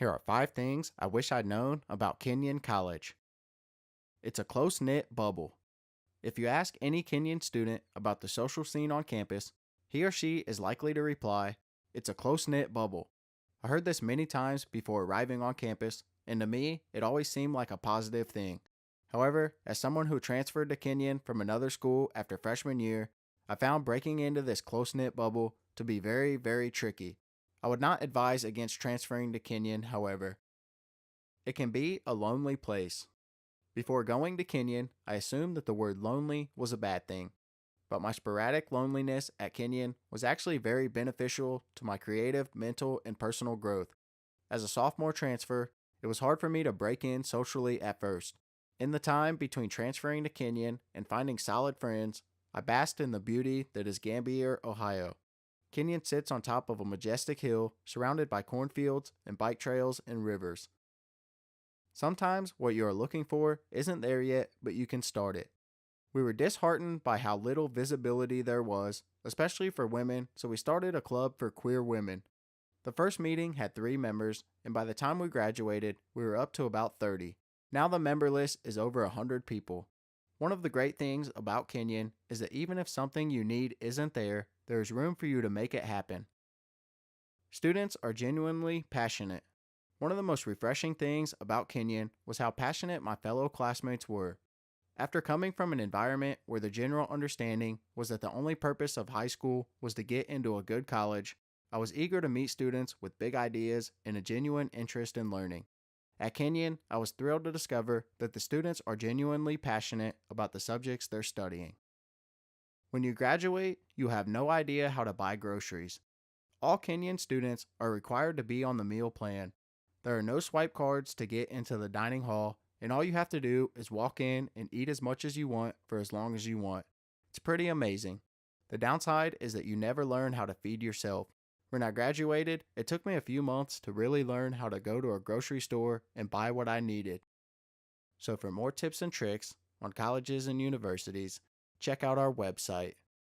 Here are 5 things I wish I'd known about Kenyon College. It's a close knit bubble. If you ask any Kenyon student about the social scene on campus, he or she is likely to reply, "It's a close knit bubble." I heard this many times before arriving on campus, and to me, it always seemed like a positive thing. However, as someone who transferred to Kenyon from another school after freshman year, I found breaking into this close knit bubble to be very, very tricky. I would not advise against transferring to Kenyon, however. It can be a lonely place. Before going to Kenyon, I assumed that the word lonely was a bad thing, but my sporadic loneliness at Kenyon was actually very beneficial to my creative, mental, and personal growth. As a sophomore transfer, it was hard for me to break in socially at first. In the time between transferring to Kenyon and finding solid friends, I basked in the beauty that is Gambier, Ohio. Kenyon sits on top of a majestic hill surrounded by cornfields and bike trails and rivers. Sometimes what you are looking for isn't there yet, but you can start it. We were disheartened by how little visibility there was, especially for women, so we started a club for queer women. The first meeting had 3 members, and by the time we graduated, we were up to about 30. Now the member list is over 100 people. One of the great things about Kenyon is that even if something you need isn't there, there is room for you to make it happen. Students are genuinely passionate. One of the most refreshing things about Kenyon was how passionate my fellow classmates were. After coming from an environment where the general understanding was that the only purpose of high school was to get into a good college, I was eager to meet students with big ideas and a genuine interest in learning. At Kenyon, I was thrilled to discover that the students are genuinely passionate about the subjects they're studying. When you graduate, you have no idea how to buy groceries. All Kenyon students are required to be on the meal plan. There are no swipe cards to get into the dining hall, and all you have to do is walk in and eat as much as you want for as long as you want. It's pretty amazing. The downside is that you never learn how to feed yourself. When I graduated, it took me a few months to really learn how to go to a grocery store and buy what I needed. So for more tips and tricks on colleges and universities, check out our website.